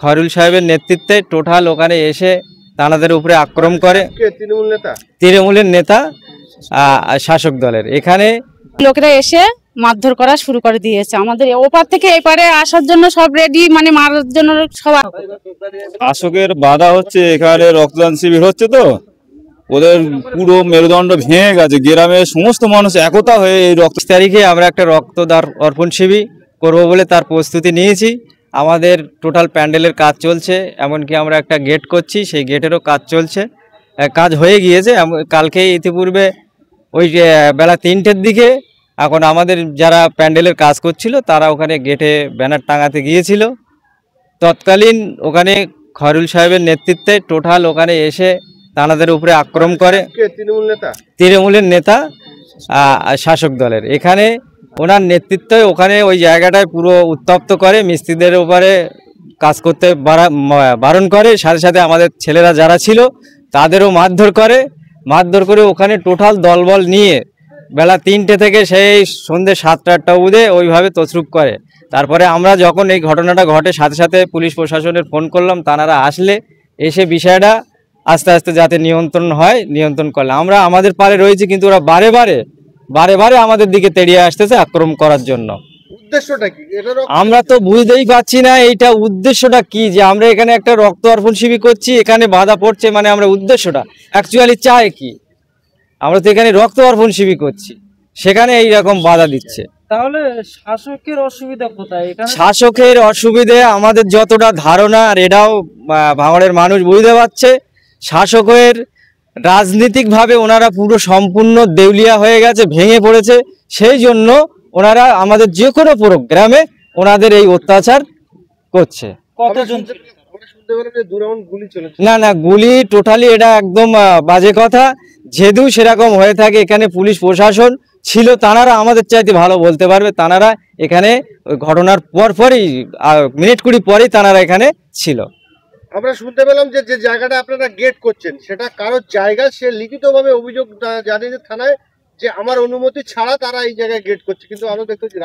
খয়রুল সাহেবের নেতৃত্বে টোটাল ওখানে এসে তানাদের উপরে আক্রমণ করে। তৃণমূলের নেতা শাসক দলের এখানে লোকেরা এসে মারধর করা শুরু করে দিয়েছে। আমাদের ওপার থেকে এপারে আসার জন্য সব রেডি, মানে মারার জন্য সব। শাসকের বাধা হচ্ছে, এখানে রক্তদান শিবির হচ্ছে, তো ওদের পুরো মেরুদণ্ড ভেঙে গেছে। গ্রামের সমস্ত মানুষ একতা হয়ে এই তারিখে আমরা একটা রক্তদান অর্পণ শিবির করবো বলে তার প্রস্তুতি নিয়েছি। আমাদের টোটাল প্যান্ডেলের কাজ চলছে, এমনকি আমরা একটা গেট করছি, সেই গেটেরও কাজ চলছে, কাজ হয়ে গিয়েছে। কালকে ইতিপূর্বে ওই বেলা 3টের দিকে এখন আমাদের যারা প্যান্ডেলের কাজ করছিল তারা ওখানে গেটে ব্যানার টাঙাতে গিয়েছিল। তৎকালীন ওখানে খয়রুল সাহেবের নেতৃত্বে টোটাল ওখানে এসে তানাদের উপরে আক্রমণ করে। তৃণমূলের নেতা শাসক দলের এখানে ওনার নেতৃত্বে ওখানে ওই জায়গাটায় পুরো উত্তপ্ত করে, মিস্ত্রিদের উপরে কাজ করতে বারণ করে। সাথে সাথে আমাদের ছেলেরা যারা ছিল তাদেরও মারধর করে ওখানে টোটাল দলবল নিয়ে বেলা 3টে থেকে সেই সন্ধ্যে 7টা-8টা অবধি ওইভাবে তছরূপ করে। তারপরে আমরা যখন এই ঘটনাটা ঘটে সাথে সাথে পুলিশ প্রশাসনের ফোন করলাম, তারা এসে বিষয়টা আস্তে আস্তে যাতে নিয়ন্ত্রণ করলে। আমরা আমাদের পারে রয়েছি, কিন্তু ওরা বারে বারে আমাদের দিকে তেড়িয়ে আসতেছে আক্রমণ করার জন্য। উদ্দেশ্যটা কি আমরা তো বুঝতেই পারছি না এইটা উদ্দেশ্যটা কি, যে আমরা এখানে একটা রক্ত অর্পণ শিবির করছি, এখানে বাধা পড়ছে, মানে আমরা উদ্দেশ্যটা অ্যাকচুয়ালি চাই কি? আমরা তো এখানে রক্ত অর্পণ শিবির করছি, সেখানে এইরকম বাধা দিচ্ছে। তাহলে শাসকের অসুবিধা কোথায়? শাসকের অসুবিধে আমাদের যতটা ধারণা, আর এটাও ভাঙড়ের মানুষ বুঝতে পারছে, শাসকের রাজনীতিকভাবে ওনারা পুরো সম্পূর্ণ দেউলিয়া হয়ে গেছে, ভেঙে পড়েছে। সেই জন্য ওনারা আমাদের যে কোনো প্রোগ্রামে ওনাদের এই অত্যাচার করছে। না, গুলি টোটালি এটা একদম বাজে কথা। যেহেতু সেরকম হয়ে থাকে, এখানে পুলিশ প্রশাসন ছিল, তারা আমাদের চাইতে ভালো বলতে পারবে। তারা এখানে ঘটনার পরই মিনিট 20 পরেই তারা এখানে ছিল। আমরা শুনতে পেলাম যে যে জায়গাটা আপনারা গেট করছেন সেটা কারোর জায়গা, সে লিখিতভাবে অভিযোগ জানিয়েছে থানায় যে আমার অনুমতি ছাড়া তারা এই জায়গায় গেট করছে, কিন্তু আমরা দেখতে পাচ্ছি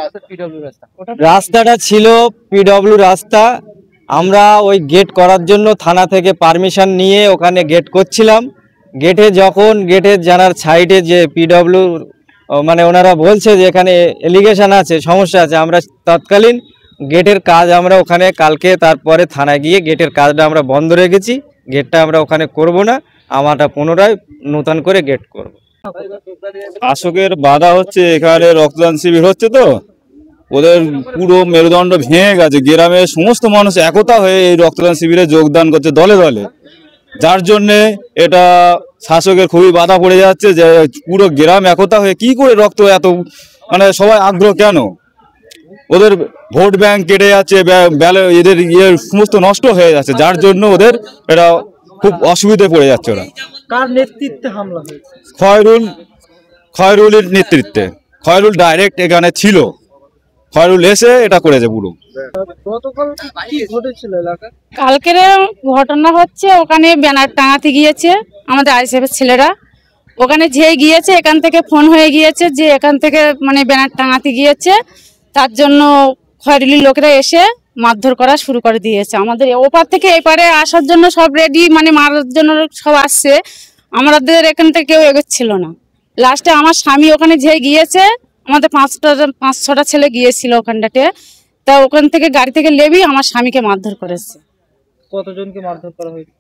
রাস্তাটা ছিল পিডব্লিউ রাস্তা। আমরা ওই গেট করার জন্য থানা থেকে পারমিশন নিয়ে ওখানে গেট করছিলাম। গেটের জানার সাইডে যে পিডব্লিউ মানে ওনারা বলছে যে এখানে এলিগেশন আছে, সমস্যা আছে, আমরা তৎকালীন গেটের কাজ আমরা ওখানে কালকে তারপরে থানায় গিয়ে গেটের কাজটা আমরা বন্ধ রেখেছি। গেটটা আমরা ওখানে করব না, আমরা পুনরায় নতুন করে গেট করব। শাসকের বাধা হচ্ছে, এখানে রক্তদান শিবির হচ্ছে, তো ওদের পুরো মেরুদণ্ড ভেঙে গেছে। গ্রামের সমস্ত মানুষ একতা হয়ে এই রক্তদান শিবিরে যোগদান করছে দলে দলে, যার জন্যে এটা শাসকের খুবই বাধা পড়ে যাচ্ছে। যে পুরো গ্রাম একতা হয়ে কি করে রক্ত এত, মানে সবাই আগ্রহ কেন? ওদের ভোট ব্যাংক কেটে যাচ্ছে, এদের সমস্ত নষ্ট হয়ে যাচ্ছে, যার জন্য ওদের এটা খুব অসুবিধায় পড়ে যাচ্ছে। ওরা কার নেতৃত্বে হামলা হয়েছে? খয়রুলের নেতৃত্বে। খয়রুল ডাইরেক্ট এখানে ছিল, খয়রুল এসে এটা করেছে পুরো। কালকের ঘটনা হচ্ছে, ওখানে ব্যানার টাঙাতে গিয়েছে আমাদের আইএসএফের ছেলেরা। ওখানে যে গিয়েছে, এখান থেকে ফোন হয়ে গিয়েছে যে এখান থেকে মানে ব্যানার টাঙাতে গিয়েছে, তার জন্য খয়রুলির লোকেরা এসে মারধর করা শুরু করে দিয়েছে। আমাদের ওপার থেকে এপারে আসার জন্য সব রেডি, মানে মারার জন্য সব আসছে। আমাদের এখান থেকে কেউ এগোচ্ছিল না। লাস্টে আমার স্বামী ওখানে যে গিয়েছে, আমাদের 5-6টা ছেলে গিয়েছিল ওখানটাতে, তা ওখান থেকে গাড়ি থেকে লেবি আমার স্বামীকে মারধর করেছে। কতজনকে মারধর করা হয়েছে?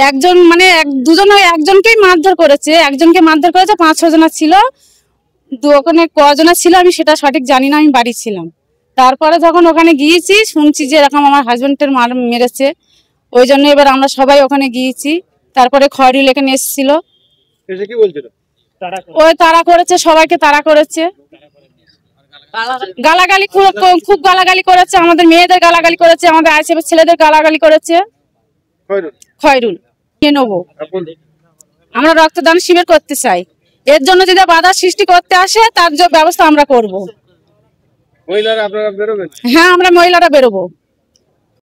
একজন, মানে দুজন, একজনকেই মারধর করেছে। 5-6 জনা ছিল। ওখানে কজনা ছিল আমি সেটা সঠিক জানি না, আমি বাড়ি ছিলাম। তারপরে যখন ওখানে গিয়েছি, শুনছি যে এরকম আমার হাজবেন্ডের মেরেছে। ওই জন্য এবার আমরা সবাই ওখানে গিয়েছি। তারপরে খয়রুল এখানে এসেছিল, ওই তাড়া করেছে, সবাইকে তাড়া করেছে, গালাগালি, খুব গালাগালি করেছে, আমাদের মেয়েদের গালাগালি করেছে, আমাদের আইএসএফের ছেলেদের গালাগালি করেছে। খয়রুল নিয়ে নেবো, আমরা রক্তদান শিবির করতে চাই। এর জন্য যদি বাধা সৃষ্টি করতে আসে, তার ব্যবস্থা আমরা করব। মহিলারা আপনারা বেরোবেন? হ্যাঁ, আমরা মহিলারা বেরোবো।